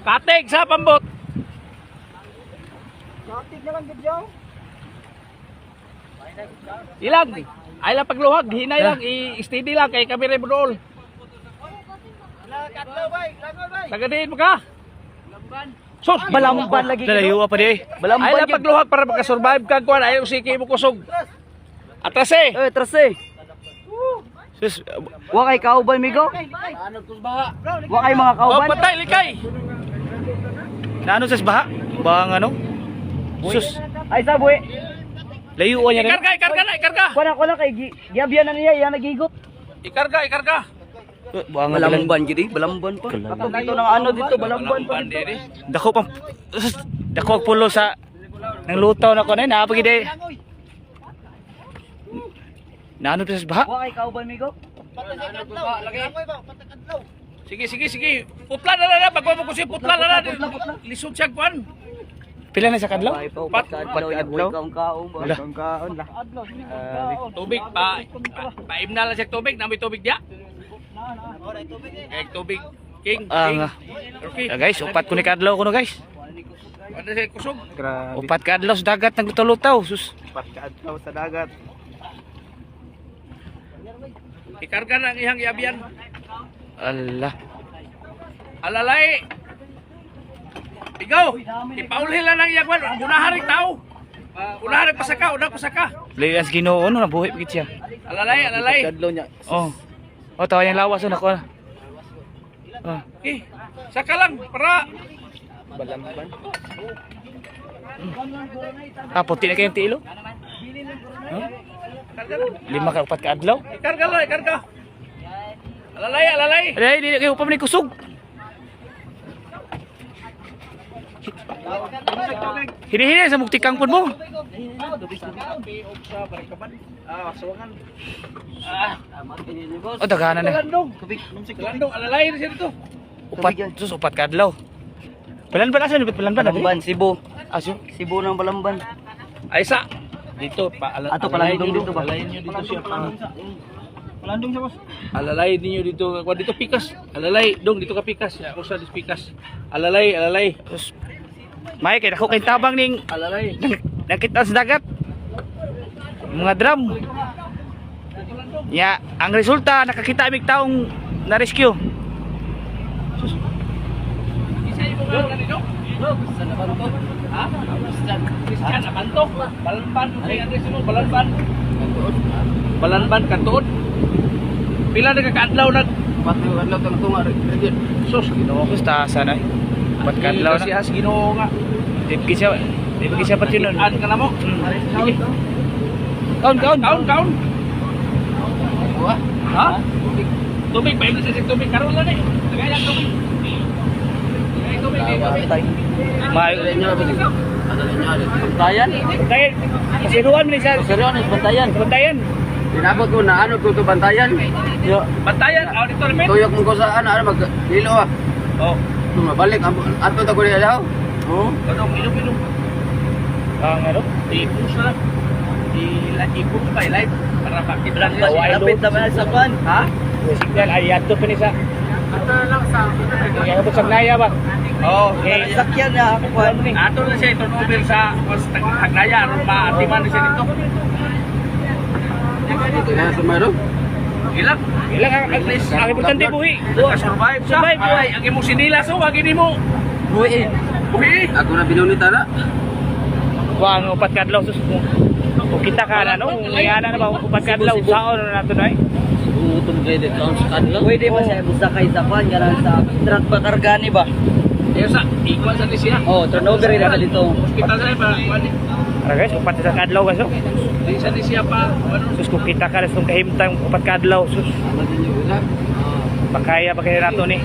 Katig sa pambot. Katig na lang gidyo. Ilang. Ay lang pagluhag, hinay lang, i-steady lang kay kami rin budol. Sagadiin mo ka. Sus, Balamban lagi. Lalayo pa di. Balamban. ay lang pagluhag para makasurvive ka kuan ayaw sige mo kusog. Atras eh. Trase. Sus, Wa kay kauban migo. Wa kay mga Oh, kauban. patay likay. naano sa baha? Bang ano? Sus, Ay sabuhi. layuan niya rin. Ikarga na, ikarga. Kuana kay giabyan na niya, yan nagigot. Ikarga. Bang Balamban gidi, balamban pa. Katong dito ng ano dito, balamban pa dito. Dako pang dako ang pulo sa nang lutaw na ko na napagi di. Naano sa baha? Wa kay kauban migo. Sige. Putla na. Pagwa mo ko siya, putla na. Lisod siya kuan. Pila na sa kadlaw? Ay pa upat kadlaw ya boy kaong kaong ba. Wala. Kaong kaon la. Tubig paim na lang siya tubig, namoy tubig dia. Kay tubig. King. Okay. Guys, upat ko ni kadlaw kuno guys. Ano siya kusog? Grabe. Upat kadlaw sa dagat nang lutaw-lutaw. Sus. Upat kadlaw sa dagat. Ikarga na ang ihang yabian. Allah. Alalay. Ikaw, ipaulhin lang ng iyagwan. Unahan rin tao. Unahan rin pasaka, Layo as Ginoo no nabuhi pigit siya. Alalay. Kadlaw niya. Oh. Oh, tawa yung lawas na ko. Oh. Okay. Saka lang, para. Balamban. Ah, puti na kayong tilo. Huh? Ikarga lang. 5 ka upat ka adlaw. Ikarga. Alalay. Ay, di kayo pa man kusog. Hini-hini sa muktikang pun mo. Oh, dagana na. Landong, alalay na siya dito. Upat ka adlaw. Balan-ban asan balan-ban? Balamban Cebu. Aso. Cebu ng balamban. Ay sa. Dito, Ato palandong dito ba? Alalayin nyo dito siya. Palandong siya, boss. Alalayin ninyo dito. Kung dito pikas. Alalay. Dong, dito ka pikas. Ako sa dis pikas. Alalay. Sus. May kay dako kay tabang ning Alalay. nakita sa dagat. Mga drum. Ya, ang resulta nakakita mig taong na-rescue. Isa yung mga ganito? Saan naman to? Ha? Christian naman to? Balanban. Ay, Andres mo, Balanban. Balanban, kantuod. Pila na kakaadlaw na. Pati adlaw tang tunga rin. Sus, ginoo. Gusta sana. Upat ka adlaw Kasi na. as ginoo nga. Dipki siya pati nun. An ka na mo. Sige. Kaun. Kaon. Ha? Tubig, pa na siya tubig. Karoon lang eh. Tagay lang tubig. Tagay tubig. May Bantayan. kay kasiruan man siya. Seryones bantayan. Bantayan. Tinabot ko na ano ko to bantayan. Yo. Bantayan, auditor men. Tuyok mo ko sa ano mag dilo ah. Oh. Mabalik ato ta ko niya daw. Oh. Inom. Ang ano? Tipos na. Ipon pa live para makita nila Bawa, Lapit naman sa kwan. Ha? Signal ay ato pa ni sa. Ato lang sa Kaya ko sa naya ba? Oh, Okay. Sakyan na ako kwan ni. ato na siya turnover sa Hagnaya aron maatiman na siya dito. Na sumaro. Ilang? Ilang ang least ang importante buhi. Survive siya. Survive, Ay, ang imong sinila so wag ini mo. Buhi. Buhi. Ako na binunita na. Wa ang upat ka adlaw sus. Kung kita ka na no, ngayana na ba upat ka adlaw saon na nato na. Utong grade down sa kanila. Pwede ba siya musakay sa kwan ganan sa truck pa kargani ba? Yes, igual sa ni siya. Oh, turnover rin na dito. Hospital sa pa. Ara guys, upat sa kadlaw guys. Oh. Di sa ni siya pa. Ano? Sus kung kita ka sus kung kahimtang upat ka adlaw sus. Pakaya nato ni.